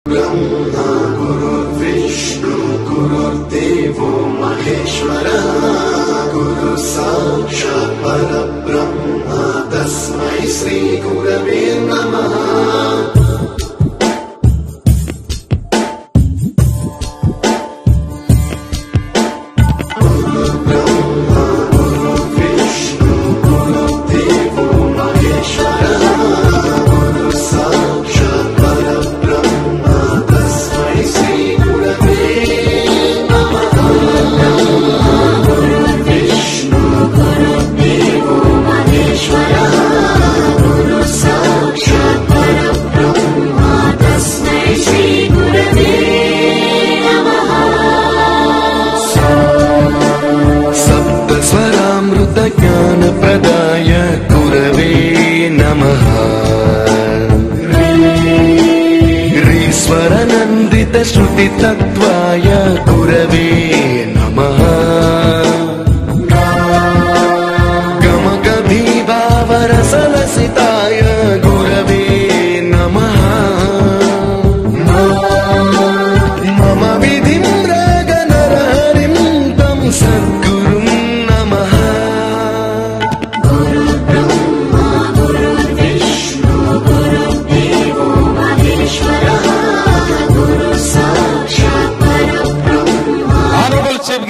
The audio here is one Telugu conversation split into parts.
ब्रह्मा गुरुर्विष्णु गुरुर्देवो महेश्वरः गुरु साक्षात् परब्रह्म तस्मै श्री गुरवे नमः। ज्ञान प्रदाय गुरवे नमः। ईश्वर नंदित श्रुति तत्वाय गुरवे नमः। गम गभीभाव रसलसिताय गुरवे नमः। मम विधिं रागनरहरिं तं सद्गुरुं नमः।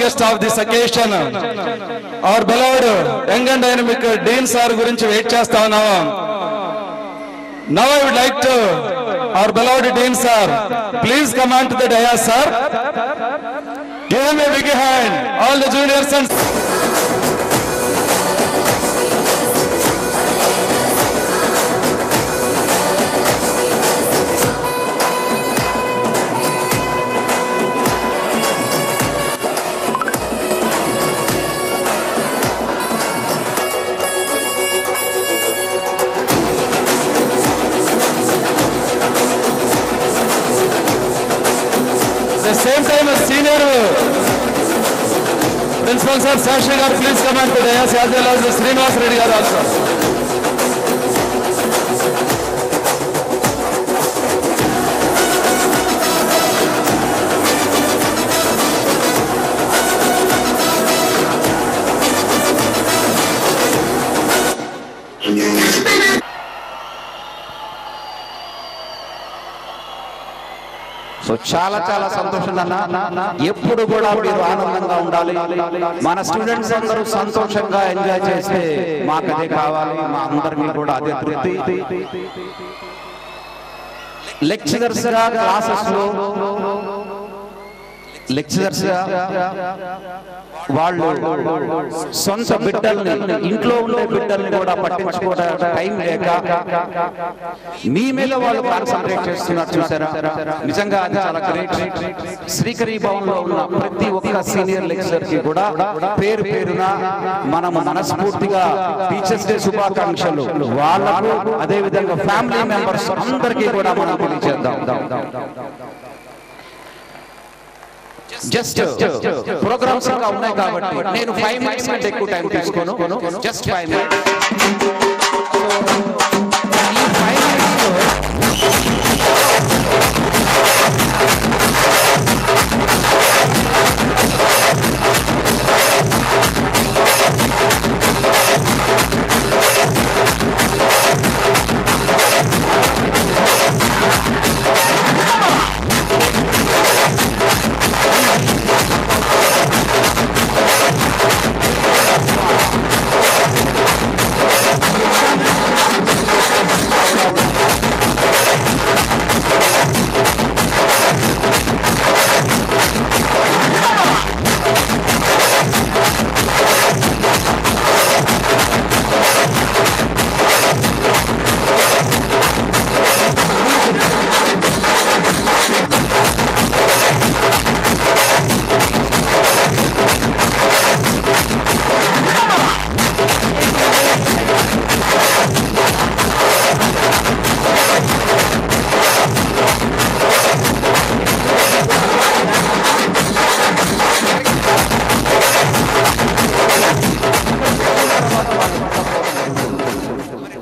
Guest of this occasion, our beloved young and dynamic Dean sir gurinchi wait chestha unnam. Now I would like to our beloved Dean sir, please come on to the dais sir. Give him a big hand, all the juniors and the same time as senior principal sir Sashi garu, please come on to dais, as well as Srinivas Reddy garu also. So చాలా చాలా సంతోషం అన్న. ఎప్పుడు కూడా మీరు ఆనందంగా ఉండాలి. మన స్టూడెంట్స్ అందరూ సంతోషంగా ఎంజాయ్ చేస్తే మాకు అదే కావాలి, మా అందరికీ కూడా అదే తృప్తి. లెక్చరర్స్ గా క్లాసెస్ లో లెక్చరర్స్ వాళ్ళు సొంత బిడ్డల్ని, ఇంట్లో ఉండే బిడ్డల్ని కూడా పట్టించుకోవడానికి టైం లేక మీ మీద వాళ్ళు కాన్సన్ట్రేట్ చేస్తున్నారు చూసారా. నిజంగా అది చాలా గ్రేట్. శ్రీకరి భవన్ లో ఉన్న ప్రతి ఒక్క సీనియర్ లెక్చరర్ కి కూడా పేరు పేరున మనం మనస్ఫూర్తిగా టీచర్స్ డే శుభాకాంక్షలు వాళ్ళకు, అదే విధంగా ఫ్యామిలీ మెంబర్స్ అందరికీ కూడా మనం తెలియజేద్దాం. జస్ట్ ప్రోగ్రామ్స్ ఇంకా ఉన్నాయి కాబట్టి నేను 5 minutes కంటే ఎక్కువ టైం తీసుకోను. Just 5 minutes.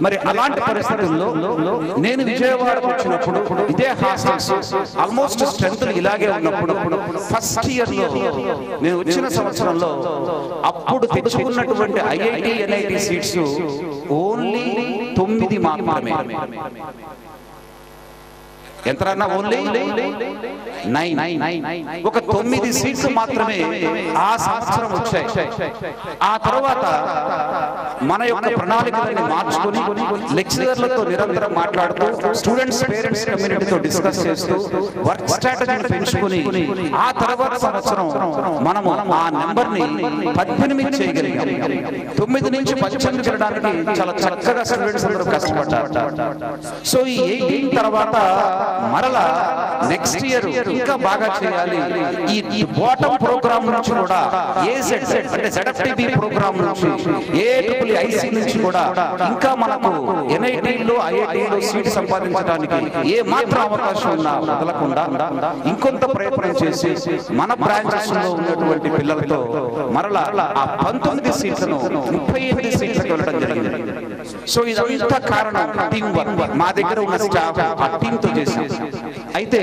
మరి అలాంటి పరిస్థితుల్లో నేను విజయవాడకు వచ్చినప్పుడు ఇదే హాస్టల్స్ ఆల్మోస్ట్ స్ట్రెంత్ ఇలాగే ఉన్నప్పుడు ఫస్ట్ ఇయర్ లో నేను వచ్చిన సంవత్సరంలో అప్పుడు తెచ్చుకున్నటువంటి ఐఐటి ఎన్ఐటి సీట్స్ ఓన్లీ 9 మాత్రమే. ఎంతరన్నా ఓన్లీ 9. ఒక 9 సీట్లు మాత్రమే ఆ సంవత్సరం వచ్చాయి. ఆ తర్వాత మన యొక్క ప్రణాళికలను మార్చుకొని లెక్చరర్లతో నిరంతరం మాట్లాడుతూ స్టూడెంట్స్ పేరెంట్స్ కమ్యూనిటీతో డిస్కస్ చేస్తూ వర్క్ స్ట్రాటజీని పెంచుకొని ఆ తర్వాత సంవత్సరం మనము ఆ నెంబర్ ని 18 చేయగలిగాం. 9 నుంచి 18 చేయడానికి చాలా చక్కగా స్టూడెంట్స్ అందరూ కష్టపడ్డారు. సో ఈ 18 తర్వాత మరలా నెక్స్ట్ ఇయర్ ఇంకా బాగా చేయాలి. ఈ బాటమ్ ప్రోగ్రామ్ నుంచి కూడా ఏజెడ్ అంటే ZFTB ప్రోగ్రామ్ నుంచి AIIC నుంచి కూడా ఇంకా మనకు NIT లో IIT లో సీట్ సంపాదించడానికి ఏ మాత్రం అవకాశం ఉన్నా వదలకుండా ఇంకొంత ప్రయత్నం చేసి మన బ్రాంచెస్ లో ఉన్నటువంటి పిల్లలతో మరలా ఆ 19 సీట్లను 38 సీట్లకు వెళ్ళడం జరిగింది. సో ఇదంతా కారణం టీమ్ వర్క్. మా దగ్గర ఉన్న స్టాఫ్ ఆ టీమ్ తో చేసి. అయితే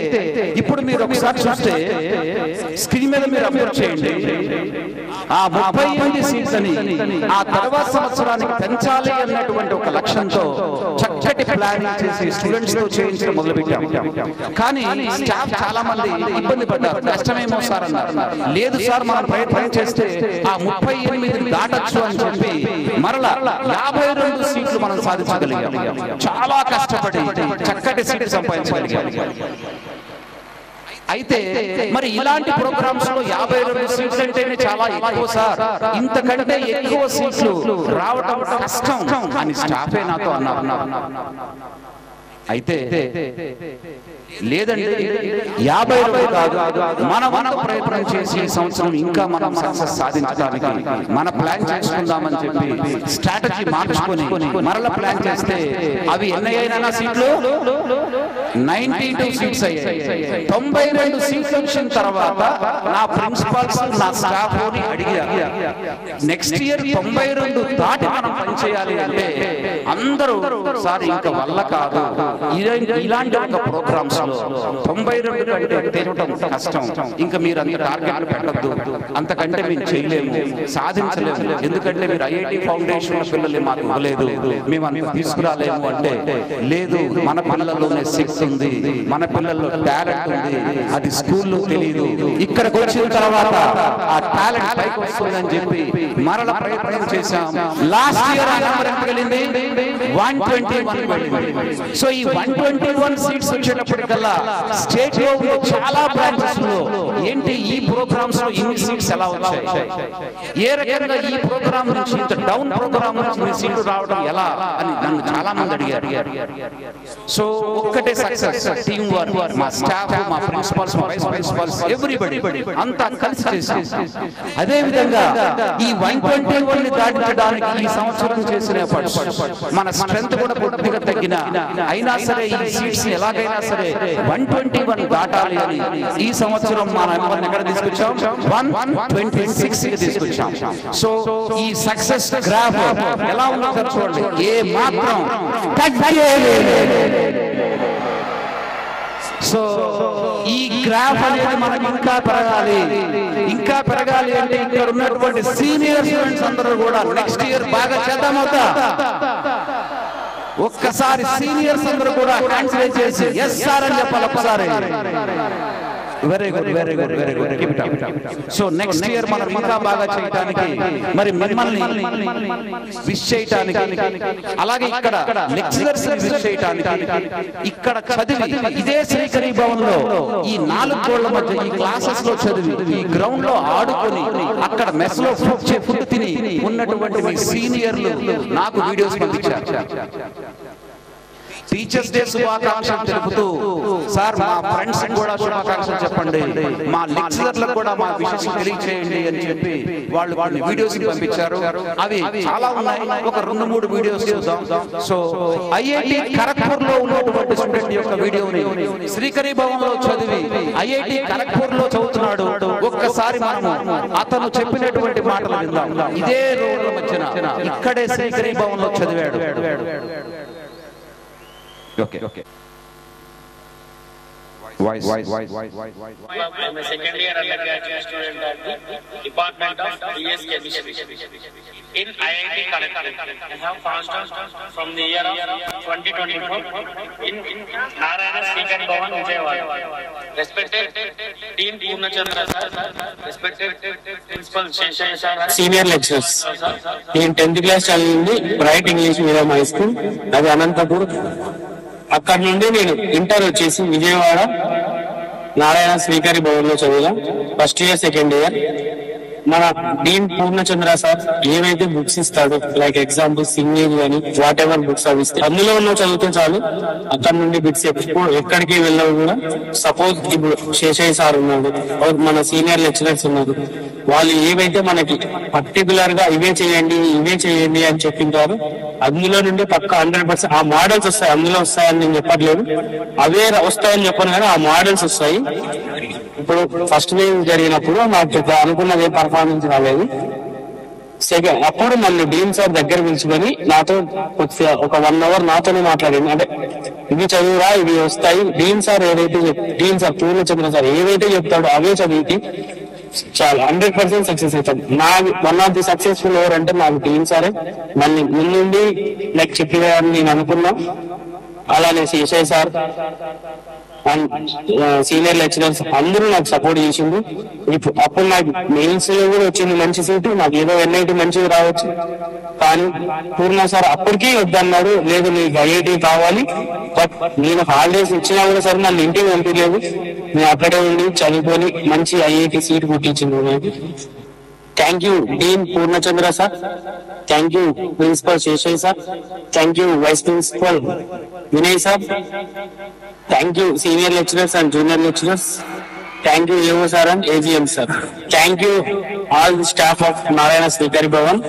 ఇప్పుడు మీరు ఒకసారి చూస్తే స్క్రీన్ మీద మీరు అబ్జర్వ్ చేయండి. ఆ 38 సీట్లని ఆ తర్వాత సంవత్సరానికి పెంచాలి అన్నటువంటి ఒక లక్ష్యంతో చక్కటి ప్లానింగ్ చేసి స్టూడెంట్స్ తో చేయించడం మొదలుపెట్టాం. కానీ స్టాఫ్ చాలా మంది ఇబ్బంది పడ్డారు. కష్టమేమో సార్ అన్నారు. లేదు సార్, మనం ప్రయత్నం చేస్తే ఆ 38 దాటొచ్చు అని చెప్పి మరలా 52 సీట్లు మనం సాధించగలిగాం. చాలా కష్టపడి చక్కటి సీట్లు సంపాదించగలిగాం. అయితే మరి ఇలాంటి ప్రోగ్రామ్స్ లో 52 సీట్లు అంటేనే చాలా ఎక్కువ సార్, ఇంతకంటే ఎక్కువ సీట్లు రావడం కష్టం అని స్టాఫే నాతో అన్నారు. అయితే లేదండి, 52 కాదు, మన ప్రయత్నం చేసి ఈ సంవత్సరం ఇంకా మనం సక్సెస్ సాధించడానికి మన ప్లాన్ చేసుకుందామని చెప్పి స్ట్రాటజీ మార్చుకొని మరల ప్లాన్ చేస్తే అవి ఎన్ని అయినా సీట్లు 92 సీట్స్ అయ్యాయి. 92 సీట్లు వచ్చిన తర్వాత నా ప్రిన్సిపాల్స్ నా స్టాఫ్ ని అడిగారు, నెక్స్ట్ ఇయర్ 92 దాటి మనం పనిచేయాలి అంటే అందరూ సార్ ఇంకా వల్ల కాదు, ఇలాంటి ఒక ప్రోగ్రామ్స్ లో 92 కంటే తెరవడం కష్టం, ఇంకా మీరు అంత టార్గెట్ పెట్టద్దు, అంతకంటే మేము చేయలేము, సాధించలేము, ఎందుకంటే మీరు ఐఐటి ఫౌండేషన్ పిల్లల్ని మాకు ఇవ్వలేదు, మేము అంత తీసుకురాలేము అంటే, లేదు మన పిల్లల్లోనే శక్తి ఉంది, మన పిల్లల్లో టాలెంట్ ఉంది, అది స్కూల్లో తెలియదు, ఇక్కడికి వచ్చిన తర్వాత ఆ టాలెంట్ పైకి వస్తుందని చెప్పి మరల ప్రయత్నం చేశాం. లాస్ట్ ఇయర్ ఆ నెంబర్ ఎంత వెళ్ళింది? 121 వెళ్ళింది. సో ఈ 121 సీట్స్ వచ్చేటప్పటికల్లా స్టేట్ లో చాలా బ్రాంచెస్ లో ఏంటి ఈ ప్రోగ్రామ్స్ లో ఇన్ని సీట్స్ ఎలా వచ్చాయి, ఏ రకంగా ఈ ప్రోగ్రామ్ నుంచి ఇంత డౌన్ ప్రోగ్రామ్ నుంచి సీట్లు రావడం ఎలా అని నన్ను చాలా మంది అడిగారు. సో ఒక్కటే సక్సెస్, టీమ్ వర్క్, మా స్టాఫ్, మా ప్రిన్సిపల్స్, మా వైస్ ప్రిన్సిపల్స్, ఎవ్రీబడి అంతా కలిసి చేశాం. అదే విధంగా ఈ 121 ని దాటించడానికి ఈ సంవత్సరం చేసిన ఎఫర్ట్స్, మన స్ట్రెంత్ కూడా కొద్దిగా తగ్గిన అయినా సరే ఈ సీట్స్ ఎలాగైనా సరే 121 దాటాలి అని ఈ సంవత్సరం మన నెంబర్ని ఎక్కడ తీసుకొచ్చాం? 126 కి తీసుకొచ్చాం. సో ఈ సక్సెస్ గ్రాఫ్ ఎలా ఉందో చూడండి, ఏ మాత్రం సో ఈ గ్రాఫ్ అనేది మనకి ఇంకా పెరగాలి, ఇంకా పెరగాలి అంటే ఇక్కడ ఉన్నటువంటి సీనియర్ స్టూడెంట్స్ అందరూ కూడా నెక్స్ట్ ఇయర్ బాగా చేద్దామవుతా. ఒక్కసారి సీనియర్స్ అందరూ కూడా కాన్సిడర్ చేసి ఎస్ సార్ అని చెప్పాలి ఒక్కసారి. Very good, very good, very good, keep it up. So next year మనం ఇంకా బాగా చేయడానికి, మరి మిమ్మల్ని విష్ చేయడానికి, అలాగే ఇక్కడ లెక్చరర్స్ విష్ చేయడానికి, ఇక్కడ చదివి ఇదే శ్రీకరి భవన్ లో ఈ 4 గోళ్ల మధ్య ఈ క్లాసెస్ లో చదివి ఈ గ్రౌండ్ లో ఆడుకొని అక్కడ మెస్ లో ఫుడ్ తిని ఉన్నటువంటి మీ సీనియర్లు నాకు వీడియోస్ పంపించారు. టీచర్స్ డే శుభాకాంక్షలు తెలుపుతూ సార్ మా ఫ్రెండ్స్ కూడా శుభాకాంక్షలు చెప్పండి, మా లెక్చరర్లకు కూడా మా విషయం తెలియజేయండి అని చెప్పి వాళ్ళు వీడియోస్ పంపించారు. అవి చాలా ఉన్నాయి, ఒక 2-3 వీడియోస్ చూద్దాం. సో ఐఐటి ఖరగ్పూర్ లో ఉన్నటువంటి స్టూడెంట్ యొక్క వీడియోని శ్రీకరి భవన్ లో చదివి ఐఐటి ఖరగ్పూర్ లో చదువుతున్నాడు. ఒక్కసారి మనము అతను చెప్పినటువంటి మాటలు విందాం. ఇదే రోడ్ల మధ్యన ఇక్కడే శ్రీకరీ భవన్ లో చదివాడు. Okay okay Voice. I'm a second year undergraduate student at the Department of BS Chemistry in IIT Kharagpur. I have passed out from the year of 2024 in Narayana Shrikari Bhavan, Vijayawada. Respected Dean Purnachandra sir, respected Principal Sheshaya sir, senior lecturers. నేను 10th క్లాస్ చదివింది bright English medium high school, అది అనంతపూర్. అక్కడ నుండి నేను ఇంటర్ వచ్చేసి విజయవాడ నారాయణ శ్రీకరి భవన్ లో చదివా. First year second year. మన డీన్ పూర్ణచంద్ర సార్ ఏవైతే బుక్స్ ఇస్తాడు, లైక్ ఎగ్జాంపుల్ సింగేజ్ అని వాట్ ఎవర్ బుక్స్ అవి ఇస్తే అందులో ఉన్న చదివితే చాలు. అక్కడ నుండి బిట్స్ ఎక్కడికి వెళ్ళవు కూడా. సపోజ్ ఇప్పుడు శేషయ్య సార్ ఉన్నాడు, మన సీనియర్ లెక్చరర్స్ ఉన్నారు, వాళ్ళు ఏవైతే మనకి పర్టికులర్ గా ఇవే చేయండి అని చెప్పింటారు, అందులో నుండి పక్క 100% ఆ మోడల్స్ వస్తాయి. అందులో వస్తాయని నేను చెప్పట్లేదు, అవే వస్తాయని చెప్పను, కానీ ఆ మోడల్స్ వస్తాయి. ఇప్పుడు ఫస్ట్ వేవ్ జరిగినప్పుడు నాకు అనుకున్నదే పర్ఫార్మెన్స్ రాలేదు. సెకండ్ అప్పుడు నన్ను డీన్ సార్ దగ్గర పిలుచుకొని నాతో ఒక 1 hour నాతోనే మాట్లాడింది. అంటే ఇవి చదువురా, ఇవి వస్తాయి. డీన్ సార్ పూర్ణచంద్ర సార్ ఏవైతే చెప్తాడో అవే చదివితే చాలా 100% సక్సెస్ అవుతాం. నా వన్ ఆఫ్ ది సక్సెస్ఫుల్ ఎవరంటే నాకు డీన్ సారే. మళ్ళీ ముందుండి లైక్ చెప్పేవారని నేను అనుకున్నా. అలానే Seshaiah sir and senior lecturers అందరూ నాకు సపోర్ట్ చేసిండు. అప్పుడు నాకు మెయిన్స్ లో కూడా వచ్చింది మంచి సీటు, నాకు ఏదో NIT మంచిగా రావచ్చు. కానీ పూర్ణ సార్ అప్పటికీ వద్దన్నాడు, లేదు నీకు IIT కావాలి. బట్ నేను హాలిడేస్ ఇచ్చినా కూడా సరే నన్ను ఇంటికి పంపించలేదు. నేను అక్కడే ఉండి చదువుకొని మంచి IIT సీట్ పుట్టించింది నాకు. Thank you dean Purnachandra sir, thank you principal Seshaiah sir, thank you vice principal Vinay sir, thank you senior lecturers and junior lecturers, thank you AO sir and AGM sir, thank you all the staff of Narayana Srikari Bhavan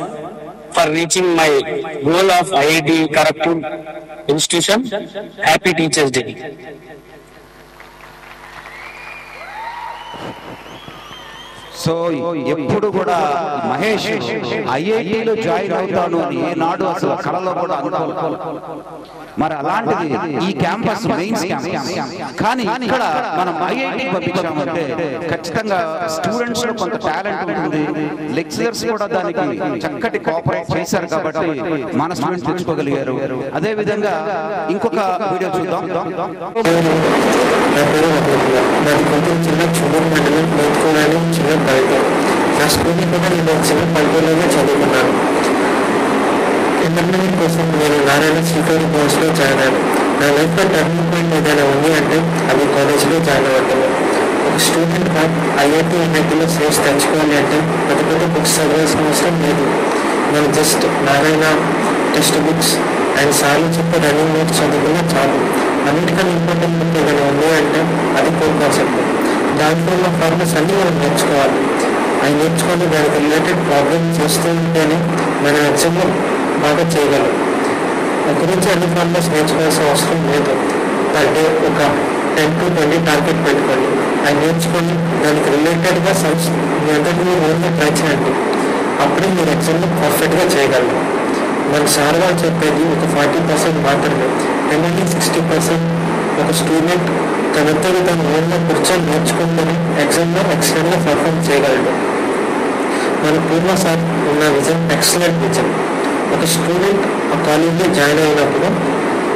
for reaching my goal of IIT Kharagpur institution. Happy Teachers Day. So ఎప్పుడు కూడా మహేష్ ఐఐటిలో జాయిన్ అవుతాను అని ఏనాడు అసలు కళలో కూడా అనుకోలేదు. మరి అలాంటిది ఈ క్యాంపస్ మెయిన్స్ క్యాంపస్, కానీ ఇక్కడ మనం ఐఐటి పంపించామంటే ఖచ్చితంగా స్టూడెంట్స్ లో కొంత టాలెంట్ ఉంటుంది, లెక్చరర్స్ కూడా దానికి చక్కటి కోఆపరేట్ చేశారు కాబట్టి మన స్టూడెంట్స్ తెచ్చుకోగలిగారు. అదే విధంగా ఇంకొక వీడియో చూద్దాం. నా స్కూల్ని కూడా నేను చిన్న పల్లెటూరులోనే చదువుకున్నాను. ఇంటర్మీడియట్ కోసం నేను నారాయణ శ్రీకరి కోర్సులో జాయిన్ అయ్యాను. నా లైఫ్లో టర్నింగ్ పాయింట్ ఏదైనా ఉంది అంటే అది కాలేజ్లో జాయిన్ అవ్వటమే. ఒక స్టూడెంట్గా IIT NITలో సీట్స్ తెచ్చుకోవాలి అంటే పెద్ద పెద్ద బుక్స్ చదవాల్సిన అవసరం లేదు. మనం just Narayana text books and సార్లు చెప్పే రన్నింగ్ నోట్స్ చదువుకున్నా చాలు. అన్నిటికన్నా ఇంపార్టెంట్ బుక్ ఏదైనా ఉంది అంటే అది కోర్ కాన్సెప్ట్. దాంట్లో ఉన్న ఫార్ములాస్ అన్నీ మనం నేర్చుకోవాలి. అవి నేర్చుకొని దానికి రిలేటెడ్ ప్రాబ్లమ్ చేస్తూ ఉంటేనే మనం ఎగ్జామ్లో బాగా చేయగలం. గురించి అన్ని ఫార్ములాస్ నేర్చుకోవాల్సిన అవసరం లేదు. అంటే ఒక 10 to 20 టార్గెట్ పెట్టుకోండి, అవి నేర్చుకొని దానికి రిలేటెడ్గా మీ అందరికీ మీరు ఓన్గా ట్రై చేయండి. అప్పుడే మీరు ఎగ్జామ్లో పర్ఫెక్ట్గా చేయగలరు. మన సార్ వాళ్ళు చెప్పేది ఒక 40% మాత్రమే. రిమైనింగ్ 60% ఒక స్టూడెంట్ తనంతా తను ఓన్గా కూర్చొని నేర్చుకుంటూనే ఎగ్జామ్లో ఎక్సలెంట్గా పర్ఫార్మ్ చేయగలడు. మన పూర్వ సార్ ఉన్న విజన్ ఎక్సలెంట్ విజన్. ఒక స్టూడెంట్ ఆ కాలేజ్లో జాయిన్ అయినప్పుడు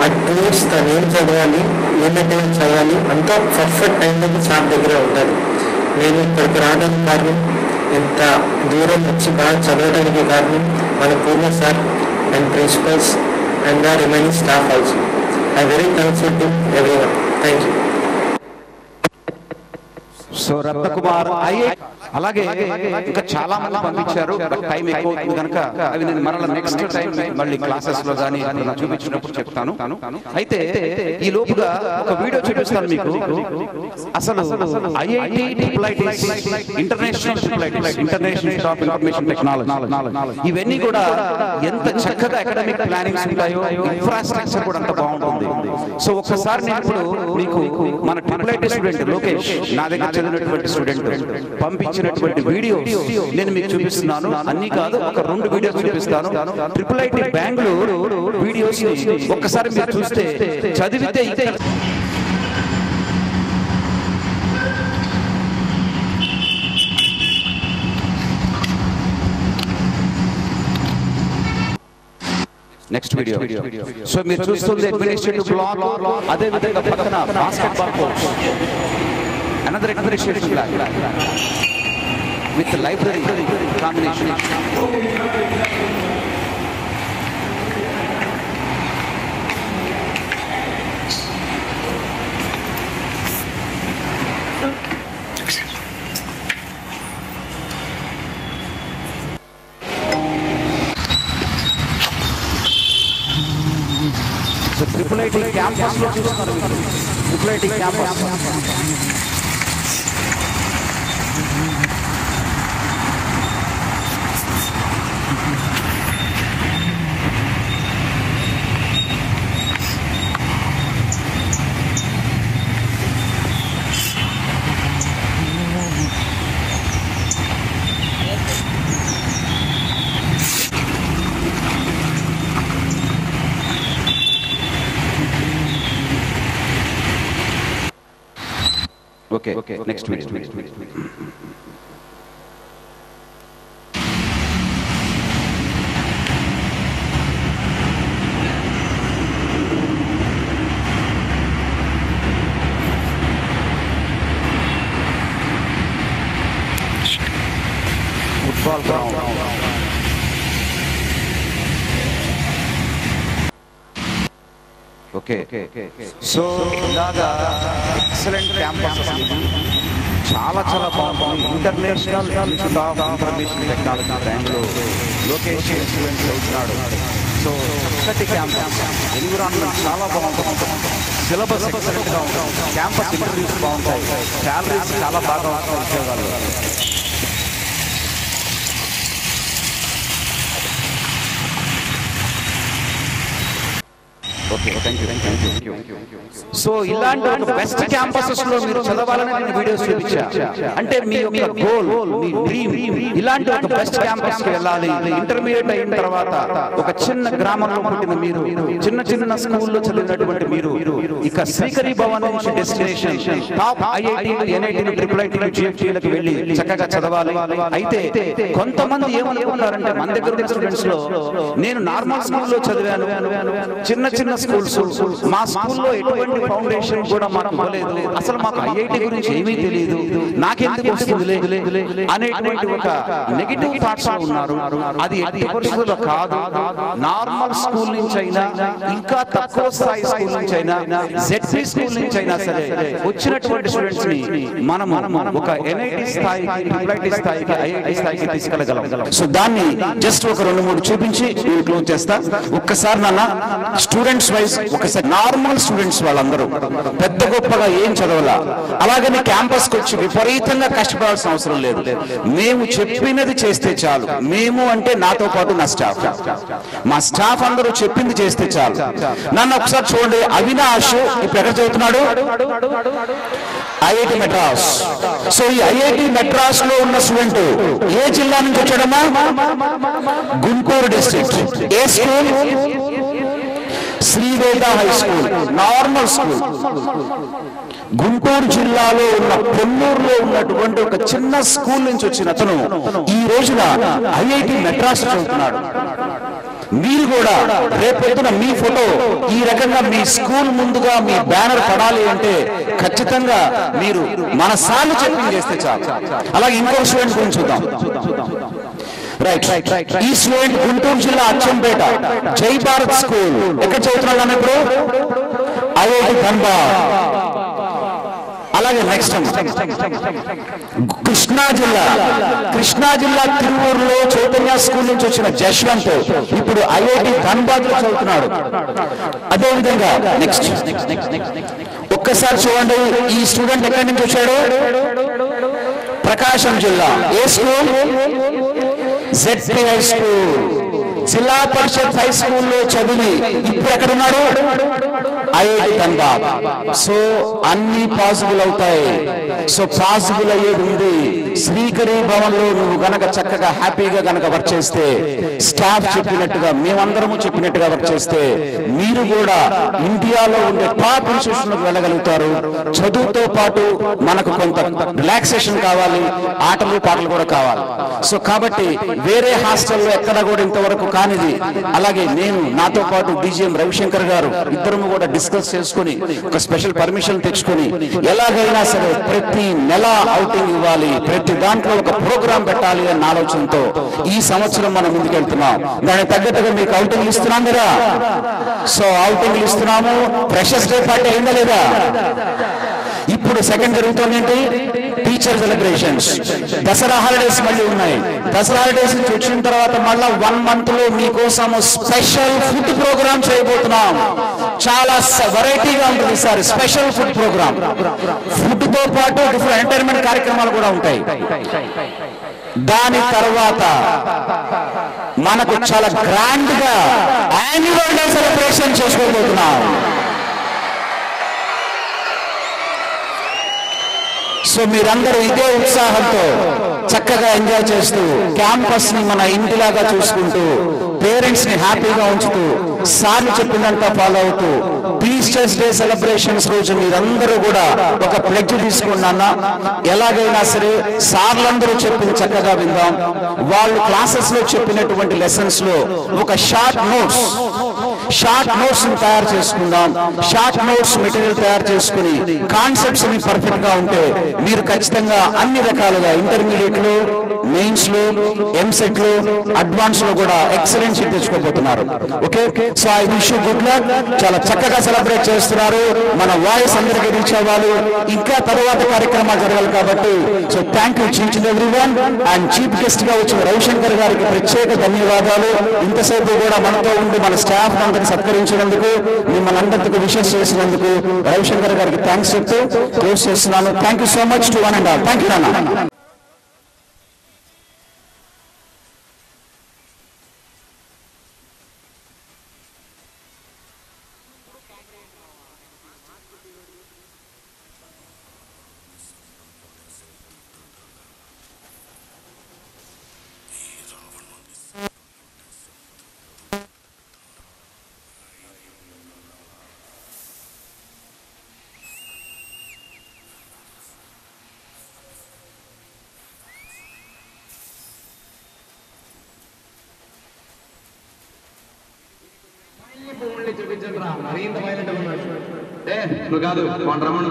ఆ 2 years తను ఏం చదవాలి, ఏ మెటీరియల్ చదవాలి అంతా పర్ఫెక్ట్ టైంలో సార్ దగ్గర ఉంటుంది. నేను ఇక్కడికి రావడానికి కారణం, ఇంత దూరం వచ్చి బాగా చదవడానికి కారణం మన పూర్వ sir and principals and the remaining staff also. I very thankful to everyone. Thank you. So Ratnakumar అలాగే ఇంకా చాలా మంది పంపించారు, టైం ఎక్కువ అవుతుంది కనుక అవి నేను మరలా నెక్స్ట్ టైం మళ్ళీ క్లాసెస్ లో కానీ చూపించినప్పుడు చెప్తాను. అయితే ఈ లోపుగా ఒక వీడియో చూపిస్తాను మీకు. అసలు IIT international of information technology ఇవన్నీ కూడా ఎంత చక్కగా అకాడమిక్ ప్లానింగ్స్ ఉంటాయో, ఇన్ఫ్రాస్ట్రక్చర్ కూడా అంత బాగుంటుంది. సో ఒక్కసారి నేను ఇప్పుడు మీకు మన ట్రిపుల్ స్టూడెంట్ లోకేష్, నా దగ్గర చదివినటువంటి స్టూడెంట్ పంపించినటువంటి వీడియో నేను మీకు చూపిస్తున్నాను. అన్ని కాదు, ఒక 2 వీడియోస్ చూపిస్తాను. ట్రిపుల్ ఐటీ బెంగళూరు వీడియోస్ ఒక్కసారి మీరు చూస్తే చదివితే నెక్స్ట్ వీడియో. సో మీరు చూస్తుంది అడ్మినిస్ట్రేటివ్ బ్లాక్, అదే విధంగా పక్కన basketball court, another administrative block with library combination. Triple IT campus లో చూస్తున్నారు. Triple IT campus okay. Next video. Football ground. Okay. So ఇలాగా ఎక్సలెంట్ క్యాంపస్, చాలా చాలా బాగుంటుంది. International institute of information technology Bengaluru Lokesh student చదువుతున్నాడు. సో చక్కటి క్యాంపస్, ఎన్విరాన్మెంట్ చాలా బాగుంటుంది, సిలబస్ ఎక్సలెంట్గా ఉంటుంది, క్యాంపస్ ఇంటర్వ్యూస్ బాగుంటాయి, శాలరీస్ చాలా బాగా వస్తాయి ఉద్యోగాలు. Okay, thank you. సో ఇలాంటి బెస్ట్ క్యాంపసెస్ లో మీరు చదవాలని నేను వీడియోస్ చూపించా. అంటే మీ యొక్క గోల్, మీ డ్రీమ్ ఇలాంటి ఒక బెస్ట్ క్యాంపస్ కి వెళ్ళాలి. ఇంటర్మీడియట్ అయిన తర్వాత ఒక చిన్న గ్రామంలో పుట్టిన మీరు, చిన్న చిన్న స్కూల్లో చదివినటువంటి మీరు ఇక శ్రీకరి భవన్ నుంచి destination top IIT, NIT, triple IT, జిఎఫ్టీలకు వెళ్ళి చక్కగా చదవాలి. అయితే కొంతమంది ఏమనుకుంటారంటే, మన దగ్గర ఉన్న స్టూడెంట్స్ లో నేను నార్మల్ స్కూల్లో చదివాను, చిన్న చిన్న స్కూల్స్, మా స్కూల్లో ఎటువంటి ఫౌండేషన్ కూడా మాకు ఇవ్వలేదు, అసలు మాకు ఐఐటి గురించి ఏమీ తెలియదు, నాకెందుకు వస్తుంది అనేటువంటి ఒక నెగిటివ్ థాట్స్ ఉన్నారు. అది ఎట్టి పరిస్థితుల్లో కాదు. నార్మల్ స్కూల్ నుంచి అయినా, ఇంకా తక్కువ స్థాయి స్కూల్ నుంచి అయినా, జెడ్పీ స్కూల్ నుంచి అయినా సరే వచ్చినటువంటి స్టూడెంట్స్ ని మనం ఒక ఎన్ఐటి స్థాయికి, ట్రిపుల్ ఐటీ స్థాయికి, ఐఐటి స్థాయికి తీసుకెళ్ళగలం. సో దాన్ని జస్ట్ ఒక 2-3 చూపించి నేను క్లోజ్ చేస్తా. ఒక్కసారి నాన్న స్టూడెంట్స్ వైజ్ ఒకసారి నార్మల్ స్టూడెంట్స్ వాళ్ళందరూ పెద్ద గొప్పగా ఏం చదవాలా, అలాగని క్యాంపస్ కి వచ్చి విపరీతంగా కష్టపడాల్సిన అవసరం లేదు. మేము చెప్పినది చేస్తే చాలు. మేము అంటే నాతో పాటు నా స్టాఫ్, మా స్టాఫ్ అందరూ చెప్పింది చేస్తే చాలు. నన్ను ఒకసారి చూడండి. అవినాష్ ఇప్పుడు ఎక్కడ చదువుతున్నాడు? ఐఐటి మెడ్రాస్. సో ఈ ఐఐటి మెడ్రాస్ లో ఉన్న స్టూడెంట్ ఏ జిల్లా నుంచి వచ్చాడమ్మా? గుంటూరు డిస్ట్రిక్ట్. ఏ school? Sriveda high school, normal school. Guntur జిల్లాలో ఉన్న పొన్నూరులో ఉన్నటువంటి ఒక చిన్న స్కూల్ నుంచి వచ్చిన అతను ఈ రోజున ఐఐటి మెడ్రాస్ చదువుతున్నాడు. మీరు కూడా రేపొద్దున మీ ఫోటో ఈ రకంగా మీ స్కూల్ ముందుగా మీ బ్యానర్ పడాలి అంటే ఖచ్చితంగా మీరు మన సార్లు చెప్పింగ్ చేస్తే చాలు. అలాగే ఇంకో స్టూడెంట్ గురించి చూద్దాం. రైట్. ఈ స్టూడెంట్ గుంటూరు జిల్లా అచ్చంపేట జై భారత్ స్కూల్. ఎక్కడ చదువుతున్నాడు ఇప్పుడు? ఐఐటి ధన్బాద్. అలాగే నెక్స్ట్ కృష్ణా జిల్లా తిరువూరులో చైతన్య స్కూల్ నుంచి వచ్చిన జశ్వంత్ ఇప్పుడు ఐఐటి ధన్బాద్ లో చదువుతున్నాడు. అదేవిధంగా నెక్స్ట్ ఒక్కసారి చూడండి, ఈ స్టూడెంట్ ఎక్కడి నుంచి వచ్చాడు? ప్రకాశం జిల్లా. ఏ స్కూల్? జెడ్పీ హై స్కూల్, జిల్లా పరిషత్ హై స్కూల్లో చదివి ఇప్పుడు ఎక్కడున్నాడు? ఐఐటి ధన్బాద్. సో అన్ని పాసిబుల్ అవుతాయి. సో పాసిబుల్ అయ్యేది ఉంది. శ్రీకరి భవన్ లో నువ్వు గనక చక్కగా హ్యాపీగా గనక వర్క్ చేస్తే, స్టాఫ్ చెప్పినట్టుగా మేమందరము చెప్పినట్టుగా వర్క్ చేస్తే, మీరు కూడా ఇండియాలో ఉండే టాప్ ఇన్స్టిట్యూషన్ వెళ్ళగలుగుతారు. చదువుతో పాటు మనకు కొంత రిలాక్సేషన్ కావాలి, ఆటలు పాటలు కూడా కావాలి. సో కాబట్టి వేరే హాస్టల్లో ఎక్కడ కూడా ఇంతవరకు కానిది. అలాగే నేను నాతో పాటు డిజిఎం రవిశంకర్ గారు ఇద్దరము కూడా డిస్కస్ చేసుకుని ఒక స్పెషల్ పర్మిషన్ తెచ్చుకొని ఎలాగైనా సరే ప్రతి నెల అవుటింగ్ ఇవ్వాలి, ప్రతి దాంట్లో ఒక ప్రోగ్రాం పెట్టాలి అన్న ఆలోచనతో ఈ సంవత్సరం మనం ముందుకెళ్తున్నాం. దానికి తగ్గట్టుగా మీకు అవుటింగ్లు ఇస్తున్నాం కదా. సో అవుటింగ్లు ఇస్తున్నాము. ఫ్రెషర్స్ డే పార్టీ అయిందా లేదా? ఇప్పుడు సెకండ్ జరుగుతుంది ఏంటి? Teacher celebrations. దసరా హాలిడేస్ మళ్ళీ ఉన్నాయి. దసరా హాలిడేస్ నుంచి వచ్చిన తర్వాత మళ్ళా 1 month లో మీకోసం స్పెషల్ ఫుడ్ ప్రోగ్రామ్ చేయబోతున్నాం. చాలా వెరైటీగా ఉంటుంది sir. Special food program. Food తో పాటు డిఫరెంట్ ఎంటర్టైన్మెంట్ కార్యక్రమాలు కూడా ఉంటాయి. దాని తర్వాత మనకు చాలా గ్రాండ్ గా యాన్యువల్ డే సెలబ్రేషన్ చేసుకోబోతున్నాం. సో మీరందరూ ఇదే ఉత్సాహంతో చక్కగా ఎంజాయ్ చేస్తూ క్యాంపస్ ని మన ఇంటిలాగా చూసుకుంటూ పేరెంట్స్ ని హ్యాపీగా ఉంచుతూ సార్లు చెప్పిందంతా ఫాలో అవుతూ టీచర్స్ డే సెలబ్రేషన్స్ రోజు మీరందరూ కూడా ఒక ప్లెడ్జ్ తీసుకున్నా ఎలాగైనా సరే సార్లందరూ చెప్పింది చక్కగా విందాం. వాళ్ళు క్లాసెస్ లో చెప్పినటువంటి లెసన్స్ లో ఒక షార్ట్ నోట్స్ తయారు చేసుకుందాం. షార్ట్ నోట్స్ మెటీరియల్ తయారు చేసుకుని కాన్సెప్ట్స్ ని పర్ఫెక్ట్ గా ఉంటే మీరు ఖచ్చితంగా అన్ని రకాలుగా ఇంటర్మీడియట్ లో, మెయిన్స్ లో, ఎంసెట్ లో, అడ్వాన్స్ లో కూడా ఎక్సలెన్స్ తెచ్చుకోబోతున్నారు. Okay, so I wish you good luck. చాలా చక్కగా సెలబ్రేట్ చేస్తున్నారు. మన వాయిస్ అందరికీ రీచ్ అవ్వాలి. ఇంకా తర్వాత కార్యక్రమాలు జరగాలి కాబట్టి so thank you each and everyone. And chief guest గా వచ్చిన రవిశంకర్ గారికి ప్రత్యేక ధన్యవాదాలు. ఇంతసేపు కూడా మనతో ఉండి మన స్టాఫ్ అందరినీ సత్కరించినందుకు, మిమ్మల్ని అందరికీ విషెస్ చేసినందుకు రవిశంకర్ గారికి థ్యాంక్స్ చెప్తూ క్లోజ్ చేస్తున్నాను. Thank you so much to one and all. Thank you నాన్న. నువ్వు కాదు రమణ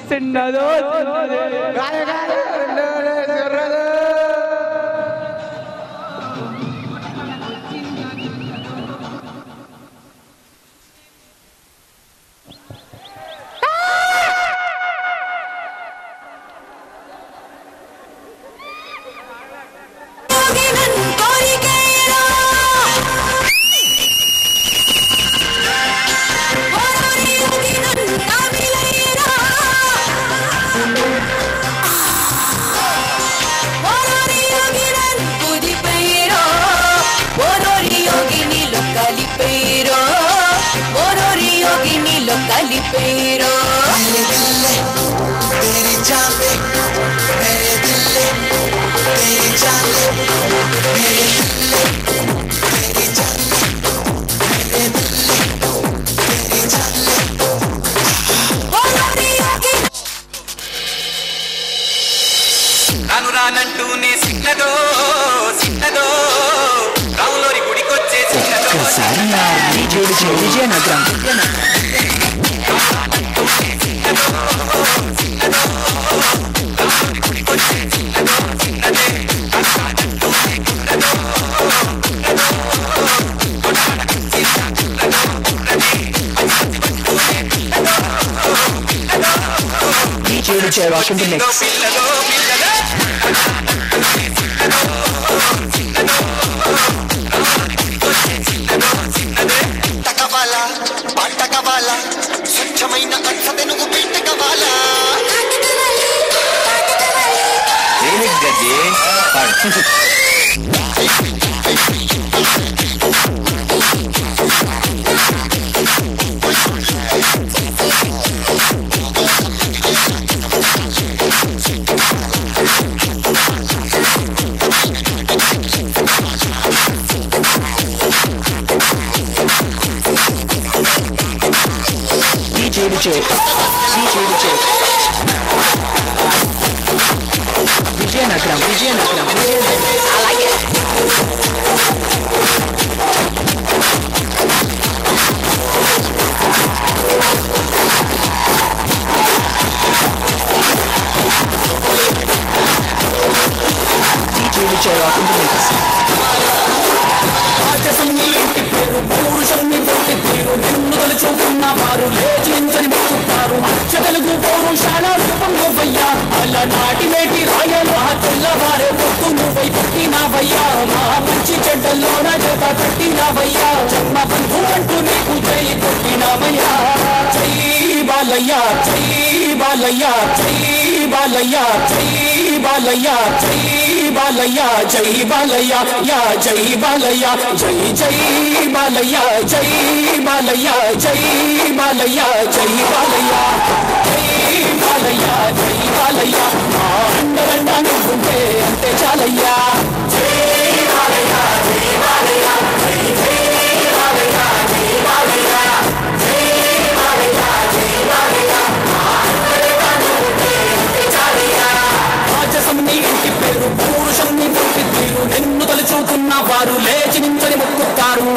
చిన్నదో जान ले मेरे दिल ले, तेरी जान ले मेरे दिल ले, तेरी जान ले मेरे दिल ले, तेरी जान ले। రాను రానంటూనే సిన్నదో సిన్నదో రాములోరి గుడికొచ్చే సిన్నదో ఒక్కసారి నా Vizianagaram DJ rocking the mix. టకవాలా పాటకవాలా స్వచ్ఛమైన అర్థదెనుగు పెట్టకవాలా DJ Vijayanagaram I like it. DJ rocking the mix. వారు లేచించని మొక్కుతారు తెలుగు పౌరుషాల రూపం నువ్వయ్యా అలనాటి మేటి రాయలు ఆ తెల్లవారే పొత్తు నువ్వై పుట్టినావయ్యా మా మంచి చెడ్డల్లోన జత కట్టినావయ్యా జన్మ బంధు అంటూ నీకు జై కొట్టినావయ్యా జై బాలయ్య జై బాలయ్య జై బాలయ్య జై బాలయ్య జై బాలయ్య జై బాలయ్య యా జై బాలయ్య జై జై బాలయ్య జై బాలయ్య జై బాలయ్య జై బాలయ్య జై బాలయ్య జై బాలయ్య మా అండదండ నువ్వుంటే అంతే చాలయ్యా జై బాలయ్య జై బాలయ్య జై జై బాలయ్య జై బాలయ్య జై బాలయ్య జై బాలయ్య మా అండదండ నువ్వుంటే అంతే చాలయ్యా రాజసం నీ ఇంటి పేరు పౌరుషం నీ పుట్టి తీరు నిన్ను తలుచుకున్న వారు లేచి నించని మొక్కుతారు